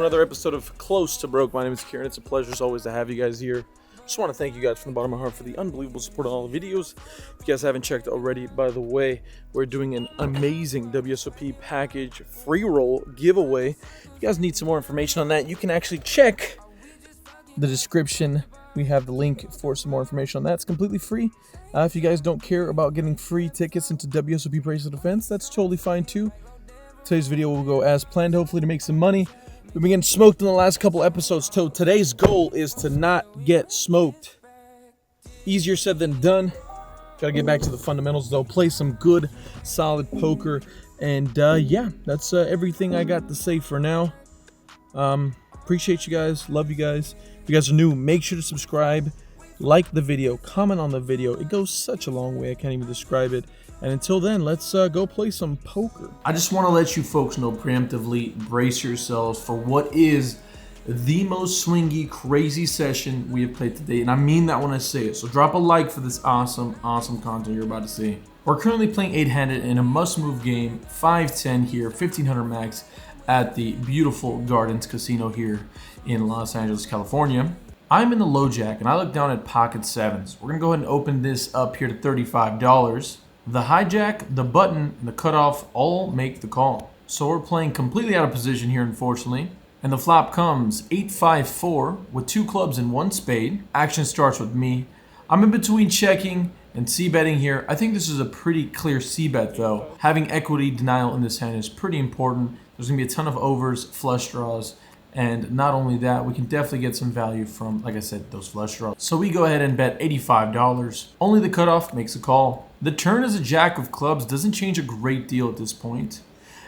another episode of Close to Broke. My name is Kiran. It's a pleasure as always to have you guys here. Just want to thank you guys from the bottom of my heart for the unbelievable support on all the videos. If you guys haven't checked already, by the way, we're doing an amazing WSOP package free roll giveaway. If you guys need some more information on that, you can actually check the description. We have the link for some more information on that. It's completely free. If you guys don't care about getting free tickets into WSOP Bracelet Defense, that's totally fine too. Today's video will go as planned, hopefully to make some money. We've been getting smoked in the last couple episodes, so today's goal is to not get smoked. Easier said than done. Gotta get back to the fundamentals though. Play some good, solid poker. And yeah, that's everything I got to say for now. Appreciate you guys. Love you guys. If you guys are new, make sure to subscribe. Like the video. Comment on the video. It goes such a long way. I can't even describe it. And until then, let's go play some poker. I just want to let you folks know preemptively, brace yourselves for what is the most swingy, crazy session we have played today. And I mean that when I say it. So drop a like for this awesome content you're about to see. We're currently playing 8-handed in a must-move game, 5-10 here, 1500 max at the beautiful Gardens Casino here in Los Angeles, California. I'm in the low jack, and I look down at pocket sevens. We're going to go ahead and open this up here to $35. The hijack, the button, and the cutoff all make the call. So we're playing completely out of position here, unfortunately. And the flop comes 8-5-4 with 2 clubs and 1 spade. Action starts with me. I'm in between checking and c-betting here. I think this is a pretty clear c-bet though. Having equity denial in this hand is pretty important. There's going to be a ton of overs, flush draws. And not only that, we can definitely get some value from, like I said, those flush draws. So we go ahead and bet $85. Only the cutoff makes a call. The turn as a jack of clubs doesn't change a great deal at this point.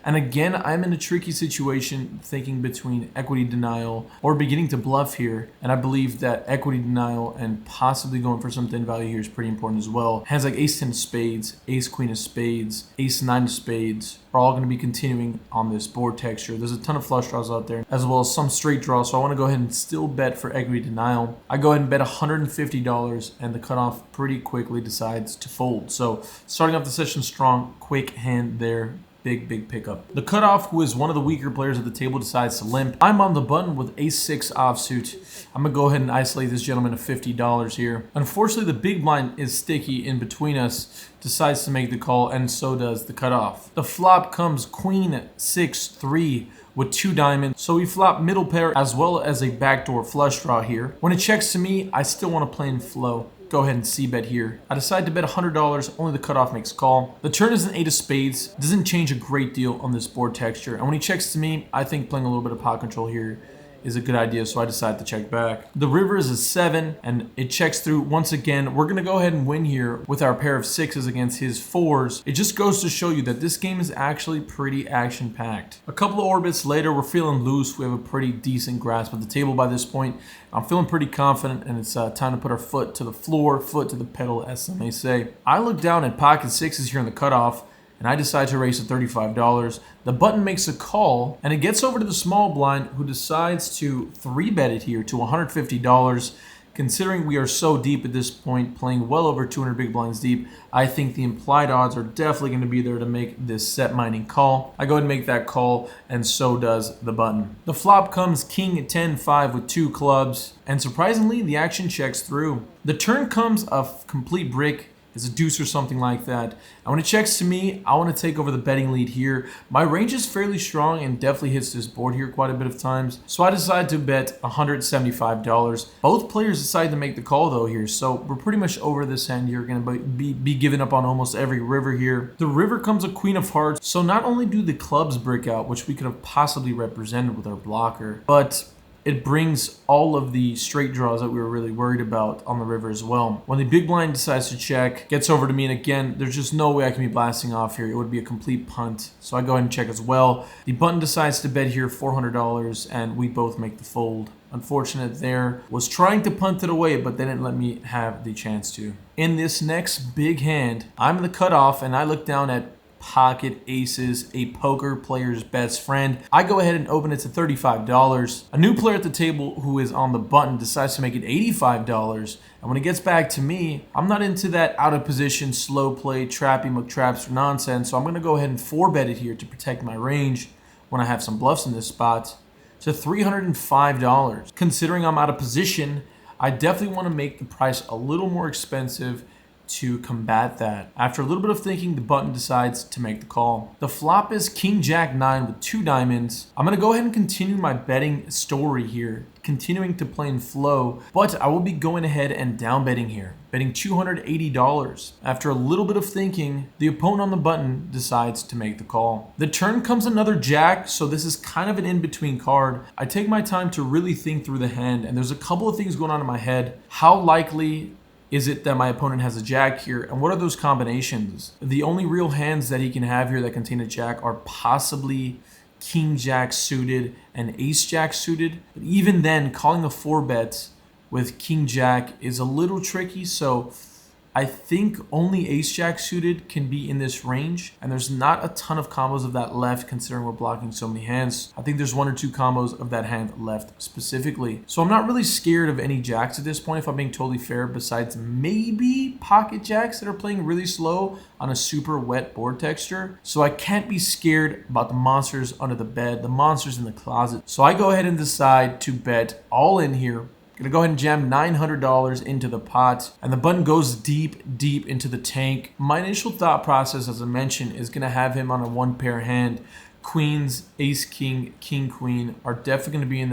And again, I'm in a tricky situation thinking between equity denial or beginning to bluff here. And I believe that equity denial and possibly going for some thin value here is pretty important as well. Hands like ace-10 of spades, ace-queen of spades, ace-9 of spades are all going to be continuing on this board texture. There's a ton of flush draws out there, as well as some straight draws. So I want to go ahead and still bet for equity denial. I go ahead and bet $150, and the cutoff pretty quickly decides to fold. So starting off the session strong, quick hand there. Big pickup. The cutoff, who is one of the weaker players at the table, decides to limp. I'm on the button with ace-6 offsuit. I'm going to go ahead and isolate this gentleman to $50 here. Unfortunately, the big blind is sticky in between us, decides to make the call, and so does the cutoff. The flop comes queen 6-3 with 2 diamonds. So we flop middle pair as well as a backdoor flush draw here. When it checks to me, I still want to play in flow. Go ahead and c-bet here. I decide to bet $100, only the cutoff makes call. The turn is an 8 of spades. Doesn't change a great deal on this board texture. And when he checks to me, I think playing a little bit of pot control here is a good idea, so I decide to check back. The river is a 7, and it checks through once again. We're gonna go ahead and win here with our pair of 6s against his 4s. It just goes to show you that this game is actually pretty action-packed. A couple of orbits later, we're feeling loose. We have a pretty decent grasp of the table by this point. I'm feeling pretty confident, and it's time to put our foot to the floor, foot to the pedal, as some may say. I look down at pocket 6s here in the cutoff, and I decide to raise to $35. The button makes a call, and it gets over to the small blind, who decides to 3-bet it here to $150. Considering we are so deep at this point, playing well over 200 big blinds deep, I think the implied odds are definitely going to be there to make this set mining call. I go ahead and make that call, and so does the button. The flop comes king 10-5 with 2 clubs, and surprisingly, the action checks through. The turn comes a complete brick. It's a deuce or something like that. And when it checks to me, I want to take over the betting lead here. My range is fairly strong and definitely hits this board here quite a bit of times. So I decide to bet $175. Both players decide to make the call though here. So we're pretty much over this hand. You're going to be giving up on almost every river here. The river comes a queen of hearts. So not only do the clubs brick out, which we could have possibly represented with our blocker, but it brings all of the straight draws that we were really worried about on the river as well. When the big blind decides to check, gets over to me, and again, there's just no way I can be blasting off here. It would be a complete punt. So I go ahead and check as well. The button decides to bet here $400, and we both make the fold. Unfortunate there. Was trying to punt it away, but they didn't let me have the chance to. In this next big hand, I'm in the cutoff, and I look down at pocket aces, a poker player's best friend. I go ahead and open it to $35. A new player at the table who is on the button decides to make it $85. And when it gets back to me, I'm not into that out of position, slow play, trappy McTraps nonsense. So I'm going to go ahead and 4-bet it here to protect my range when I have some bluffs in this spot. to $305. Considering I'm out of position, I definitely want to make the price a little more expensive to combat that. After a little bit of thinking, the button decides to make the call. The flop is King Jack 9 with 2 diamonds. I'm going to go ahead and continue my betting story here, continuing to play in flow, but I will be going ahead and down betting here, betting $280. After a little bit of thinking, the opponent on the button decides to make the call. The turn comes another jack, so this is kind of an in-between card. I take my time to really think through the hand, and there's a couple of things going on in my head. How likely is it that my opponent has a jack here? And what are those combinations? The only real hands that he can have here that contain a jack are possibly King Jack suited and Ace Jack suited. But even then, calling a 4-bet with King Jack is a little tricky. So I think only Ace Jack suited can be in this range. And there's not a ton of combos of that left considering we're blocking so many hands. I think there's 1 or 2 combos of that hand left specifically. So I'm not really scared of any jacks at this point, if I'm being totally fair, besides maybe pocket jacks that are playing really slow on a super wet board texture. So I can't be scared about the monsters under the bed, the monsters in the closet. So I go ahead and decide to bet all in here. Gonna go ahead and jam $900 into the pot, and the button goes deep into the tank. My initial thought process, as I mentioned, is gonna have him on a 1-pair hand. Queens, ace, king, king, queen are definitely gonna be in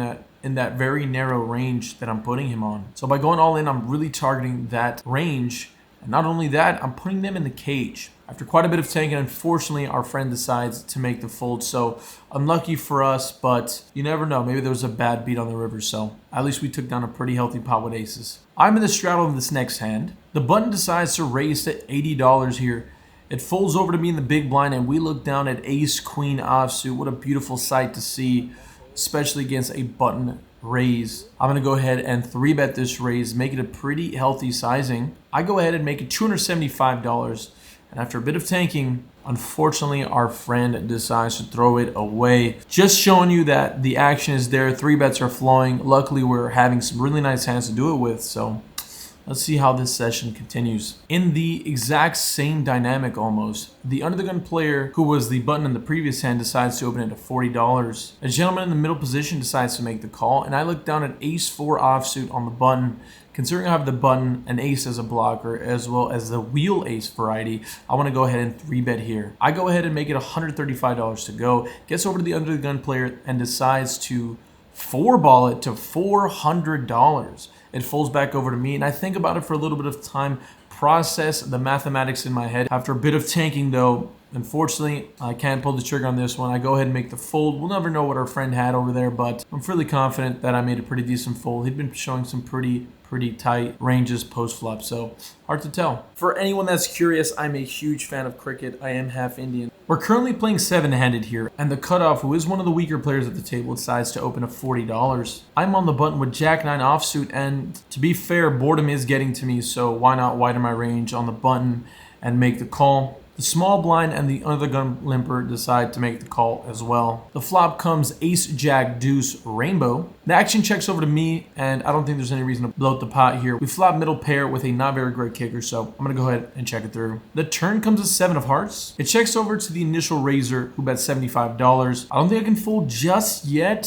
that very narrow range that I'm putting him on. So by going all in, I'm really targeting that range. And not only that, I'm putting them in the cage. After quite a bit of tanking, unfortunately, our friend decides to make the fold. So unlucky for us, but you never know. Maybe there was a bad beat on the river, so at least we took down a pretty healthy pot with aces. I'm in the straddle of this next hand. The button decides to raise to $80 here. It folds over to me in the big blind, and we look down at ace, queen offsuit. What a beautiful sight to see, especially against a button raise. I'm going to go ahead and 3-bet this raise, make it a pretty healthy sizing. I go ahead and make it $275. And after a bit of tanking, unfortunately, our friend decides to throw it away. Just showing you that the action is there. 3-bets are flowing. Luckily, we're having some really nice hands to do it with. So let's see how this session continues. In the exact same dynamic almost, the under the gun player, who was the button in the previous hand, decides to open it at $40. A gentleman in the middle position decides to make the call, and I look down at ace-4 offsuit on the button. Considering I have the button and ace as a blocker, as well as the wheel ace variety, I want to go ahead and 3-bet here. I go ahead and make it $135 to go. Gets over to the under the gun player and decides to 4-ball it to $400. It folds back over to me, and I think about it for a little bit of time, process the mathematics in my head. After a bit of tanking though, unfortunately, I can't pull the trigger on this one. I go ahead and make the fold. We'll never know what our friend had over there, but I'm fairly confident that I made a pretty decent fold. He'd been showing some pretty tight ranges post-flop, so hard to tell. For anyone that's curious, I'm a huge fan of cricket. I am half Indian. We're currently playing 7-handed here, and the cutoff, who is one of the weaker players at the table, decides to open at $40. I'm on the button with Jack 9 offsuit, and to be fair, boredom is getting to me, so why not widen my range on the button and make the call. The small blind and the under the gun limper decide to make the call as well. The flop comes ace, jack, deuce, rainbow. The action checks over to me, and I don't think there's any reason to bloat the pot here. We flop middle pair with a not very great kicker, so I'm going to go ahead and check it through. The turn comes a 7 of hearts. It checks over to the initial raiser, who bets $75. I don't think I can fold just yet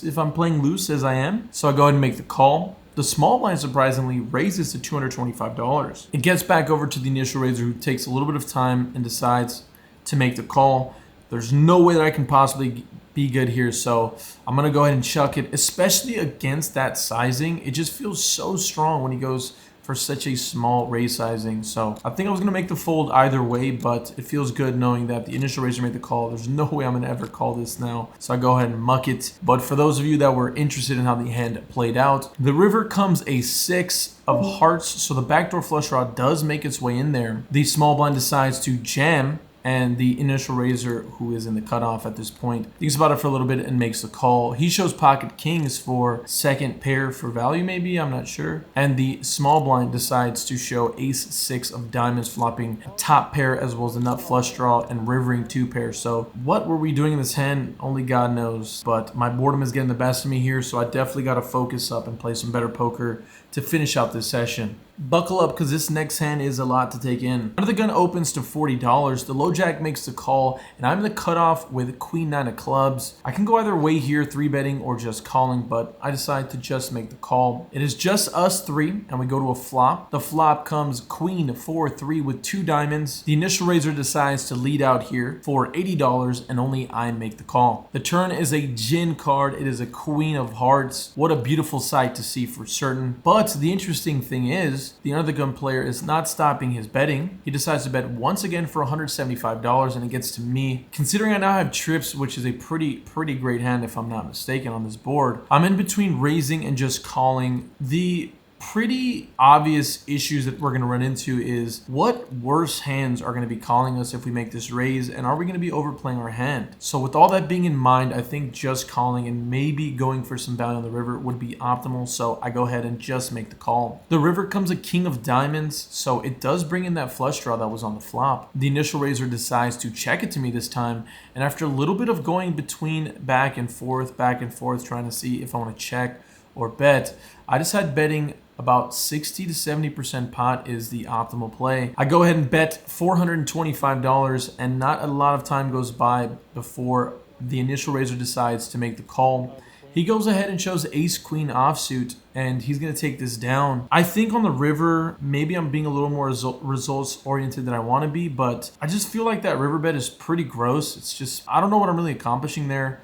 if I'm playing loose as I am, so I go ahead and make the call. The small blind surprisingly raises to $225. It gets back over to the initial raiser, who takes a little bit of time and decides to make the call. There's no way that I can possibly be good here, so I'm going to go ahead and chuck it, especially against that sizing. It just feels so strong when he goes for such a small raise sizing. So I think I was going to make the fold either way, but it feels good knowing that the initial raiser made the call. There's no way I'm going to ever call this now, so I go ahead and muck it. But for those of you that were interested in how the hand played out, the river comes a 6 of hearts, so the backdoor flush draw does make its way in there. The small blind decides to jam, and the initial raiser, who is in the cutoff at this point, thinks about it for a little bit and makes the call. He shows pocket kings for second pair for value, maybe, I'm not sure. And the small blind decides to show ace 6 of diamonds, flopping top pair as well as the nut flush draw and rivering 2 pairs. So what were we doing in this hand? Only God knows. But my boredom is getting the best of me here, so I definitely got to focus up and play some better poker to finish out this session. Buckle up because this next hand is a lot to take in. Under the gun opens to $40. The low jack makes the call, and I'm in the cutoff with queen nine of clubs. I can go either way here, 3-betting or just calling, but I decide to just make the call. It is just us three, and we go to a flop. The flop comes queen 4-3 with 2 diamonds. The initial raiser decides to lead out here for $80, and only I make the call. The turn is a gin card. It is a queen of hearts. What a beautiful sight to see for certain. But the interesting thing is, the under the gun player is not stopping his betting. He decides to bet once again for $175, and it gets to me. Considering I now have trips, which is a pretty great hand if I'm not mistaken on this board, I'm in between raising and just calling. The pretty obvious issues that we're going to run into is what worse hands are going to be calling us if we make this raise, and are we going to be overplaying our hand? So with all that being in mind, I think just calling and maybe going for some value on the river would be optimal, so I go ahead and just make the call. The river comes a king of diamonds, so it does bring in that flush draw that was on the flop. The initial raiser decides to check it to me this time, and after a little bit of going between back and forth, trying to see if I want to check or bet, I decide betting about 60 to 70% pot is the optimal play. I go ahead and bet $425, and not a lot of time goes by before the initial raiser decides to make the call. He goes ahead and shows ace queen offsuit, and he's going to take this down. I think on the river, maybe I'm being a little more results oriented than I want to be, but I just feel like that river bet is pretty gross. It's just, I don't know what I'm really accomplishing there.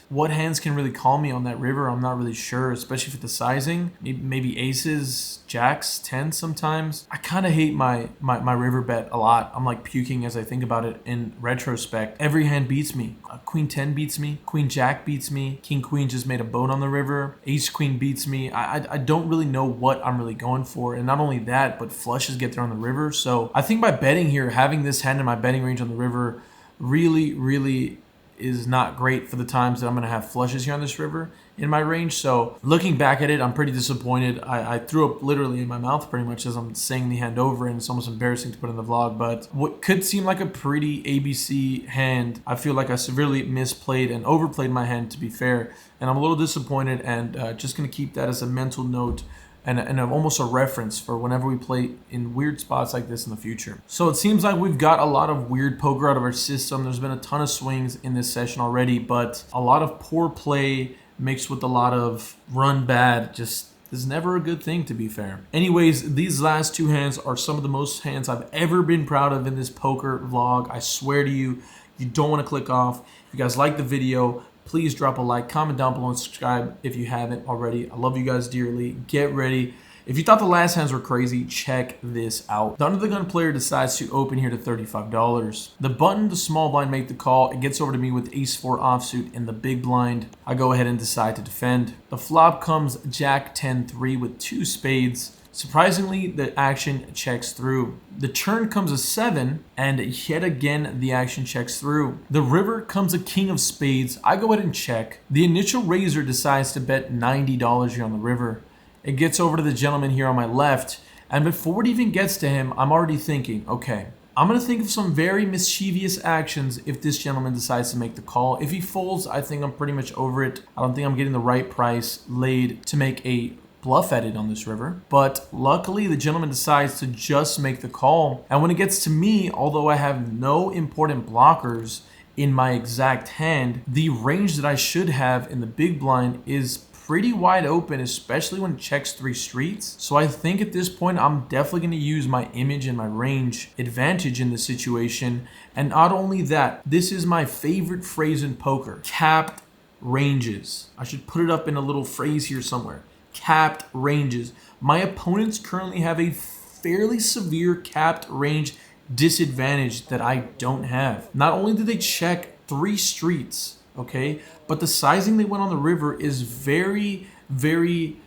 What hands can really call me on that river? I'm not really sure, especially for the sizing. Maybe aces, jacks, 10 sometimes. I kind of hate my river bet a lot. I'm like puking as I think about it in retrospect. Every hand beats me. Queen 10 beats me. Queen jack beats me. King queen just made a boat on the river. Ace queen beats me. I don't really know what I'm really going for. And not only that, but flushes get there on the river. So I think by betting here, having this hand in my betting range on the river really is not great for the times that I'm going to have flushes here on this river in my range. So looking back at it, I'm pretty disappointed. I threw up literally in my mouth pretty much as I'm saying the hand over, and it's almost embarrassing to put in the vlog. But what could seem like a pretty ABC hand, I feel like I severely misplayed and overplayed my hand, to be fair. And I'm a little disappointed, and just going to keep that as a mental note and almost a reference for whenever we play in weird spots like this in the future. So it seems like we've got a lot of weird poker out of our system. There's been a ton of swings in this session already, but a lot of poor play mixed with a lot of run bad just is never a good thing, to be fair. Anyways, these last two hands are some of the most hands I've ever been proud of in this poker vlog. I swear to you, you don't want to click off. If you guys like the video, please drop a like, comment down below, and subscribe if you haven't already. I love you guys dearly. Get ready. If you thought the last hands were crazy, check this out. The under the gun player decides to open here to $35. The button, the small blind, make the call. It gets over to me with ace-4 offsuit in the big blind. I go ahead and decide to defend. The flop comes jack 10-3 with 2 spades. Surprisingly, the action checks through. The turn comes a 7, and yet again, the action checks through. The river comes a king of spades. I go ahead and check. The initial raiser decides to bet $90 here on the river. It gets over to the gentleman here on my left, and before it even gets to him, I'm already thinking, okay, I'm going to think of some very mischievous actions if this gentleman decides to make the call. If he folds, I think I'm pretty much over it. I don't think I'm getting the right price laid to make a bluff at it on this river, but luckily the gentleman decides to just make the call. And when it gets to me, although I have no important blockers in my exact hand, the range that I should have in the big blind is pretty wide open, especially when it checks 3 streets. So I think at this point, I'm definitely going to use my image and my range advantage in this situation. And not only that, this is my favorite phrase in poker, capped ranges. I should put it up in a little phrase here somewhere. Capped ranges. My opponents currently have a fairly severe capped range disadvantage that I don't have. Not only do they check 3 streets, okay, but the sizing they went on the river is very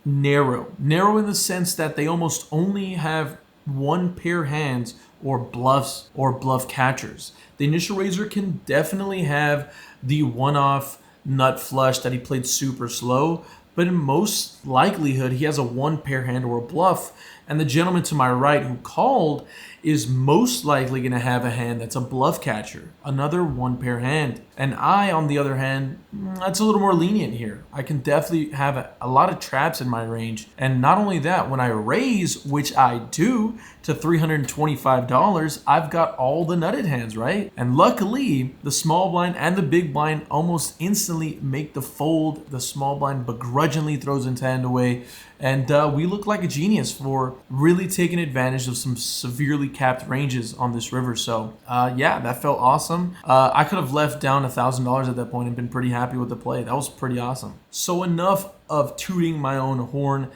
narrow. Narrow in the sense that they almost only have 1 pair hands or bluffs or bluff catchers. The initial raiser can definitely have the one-off nut flush that he played super slow, but in most likelihood, he has a 1 pair hand or a bluff. And the gentleman to my right who called is most likely going to have a hand that's a bluff catcher, another one pair hand. And I, on the other hand, that's a little more lenient here. I can definitely have a lot of traps in my range. And not only that, when I raise, which I do, to $325, I've got all the nutted hands, right? And luckily, the small blind and the big blind almost instantly make the fold. The small blind begrudgingly throws his hand away. And we look like a genius for really taking advantage of some severely capped ranges on this river. So yeah, that felt awesome. I could have left down $1,000 at that point and been pretty happy with the play. That was pretty awesome. So enough of tooting my own horn.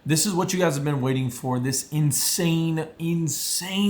This is what you guys have been waiting for. This insane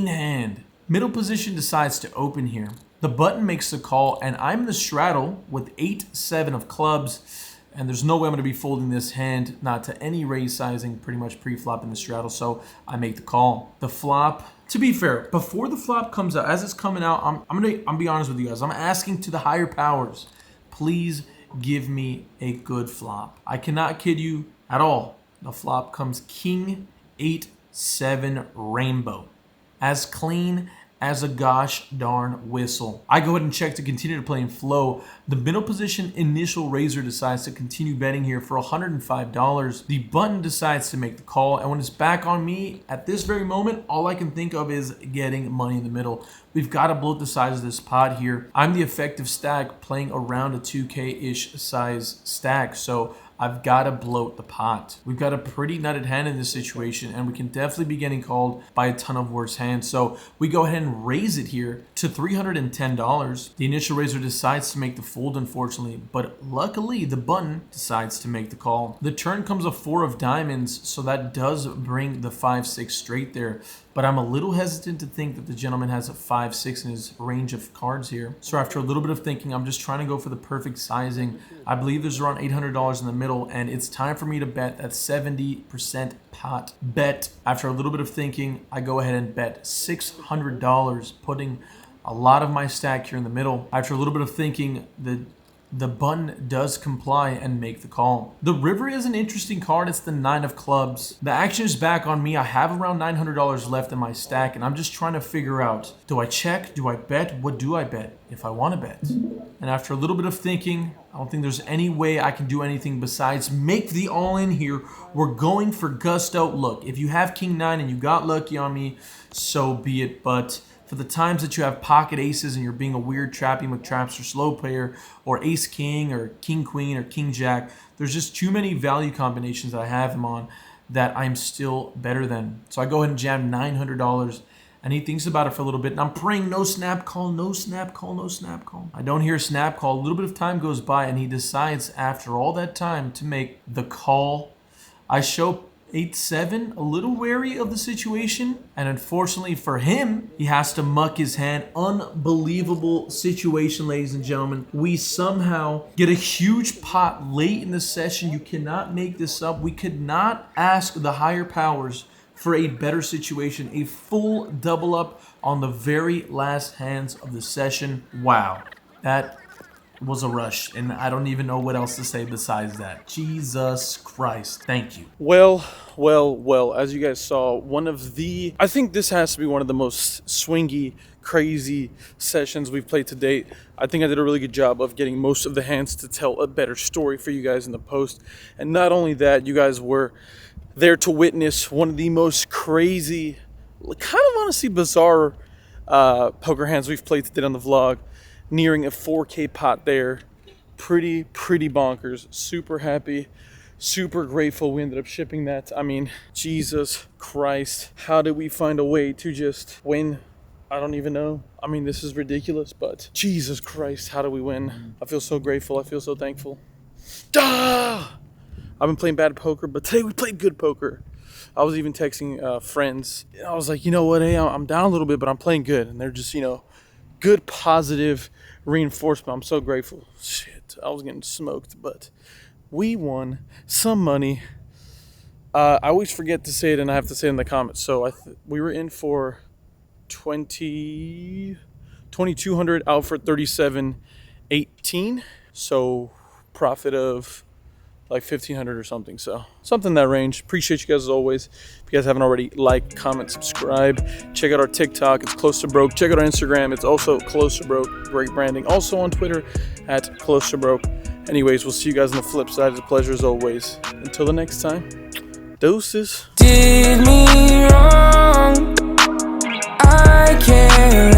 hand. Middle position decides to open here. The button makes the call, and I'm the straddle with 8-7 of clubs. And there's no way I'm going to be folding this hand, not to any raise sizing, pretty much pre-flop in the straddle, so I make the call. The flop, to be fair, before the flop comes out, as it's coming out, I'm be honest with you guys. I'm asking to the higher powers, please give me a good flop. I cannot kid you at all. The flop comes King 8-7 rainbow. As clean as a gosh darn whistle. I go ahead and check to continue to play in flow. The middle position initial raiser decides to continue betting here for $105. The button decides to make the call, and when it's back on me, at this very moment, all I can think of is getting money in the middle. We've got to bloat the size of this pot here. I'm the effective stack playing around a 2K-ish size stack, so I've got to bloat the pot. We've got a pretty nutted hand in this situation, and we can definitely be getting called by a ton of worse hands. So we go ahead and raise it here to $310. The initial raiser decides to make the fold, unfortunately, but luckily the button decides to make the call. The turn comes a 4 of diamonds, so that does bring the 5-6 straight there. But I'm a little hesitant to think that the gentleman has a 5-6 in his range of cards here. So after a little bit of thinking, I'm just trying to go for the perfect sizing. I believe there's around $800 in the middle, and it's time for me to bet that 70% pot bet. After a little bit of thinking, I go ahead and bet $600, putting a lot of my stack here in the middle. After a little bit of thinking, the button does comply and make the call. The river is an interesting card. It's the 9 of clubs. The action is back on me. I have around $900 left in my stack, and I'm just trying to figure out, do I check? Do I bet? What do I bet if I want to bet? And after a little bit of thinking, I don't think there's any way I can do anything besides make the all-in here. We're going for gusto. Look, if you have King 9 and you got lucky on me, so be it. But for the times that you have pocket aces and you're being a weird trappy McTrapster slow player, or ace king or king queen or king jack, there's just too many value combinations that I have him on that I'm still better than. So I go ahead and jam $900, and he thinks about it for a little bit, and I'm praying no snap call, no snap call, no snap call. I don't hear a snap call. A little bit of time goes by, and he decides after all that time to make the call. I show 8-7, a little wary of the situation, and unfortunately for him, he has to muck his hand. Unbelievable situation, ladies and gentlemen. We somehow get a huge pot late in the session. You cannot make this up. We could not ask the higher powers for a better situation. A full double up on the very last hands of the session. Wow, that was a rush, and I don't even know what else to say besides that. Jesus Christ, thank you. Well, as you guys saw, I think this has to be one of the most swingy, crazy sessions we've played to date. I think I did a really good job of getting most of the hands to tell a better story for you guys in the post. And not only that, you guys were there to witness one of the most crazy, kind of honestly bizarre poker hands we've played to date on the vlog. Nearing a 4K pot there. Pretty bonkers. Super happy. Super grateful we ended up shipping that. I mean, Jesus Christ. How did we find a way to just win? I don't even know. I mean, this is ridiculous, but Jesus Christ, how do we win? I feel so grateful. I feel so thankful. Ah! I've been playing bad poker, but today we played good poker. I was even texting friends. I was like, you know what? Hey, I'm down a little bit, but I'm playing good. And they're just, good positive reinforcement. I'm so grateful. Shit, I was getting smoked, but we won some money. I always forget to say it, and I have to say it in the comments. So we were in for 2,200 out for 37.18. So profit of like 1,500 or something. So something in that range. Appreciate you guys as always. If you guys haven't already, like, comment, subscribe. Check out our TikTok. It's Close to Broke. Check out our Instagram. It's also Close to Broke. Great branding. Also on Twitter at Close to Broke. Anyways, we'll see you guys on the flip side. It's a pleasure as always. Until the next time, deuces. Did me wrong, I can't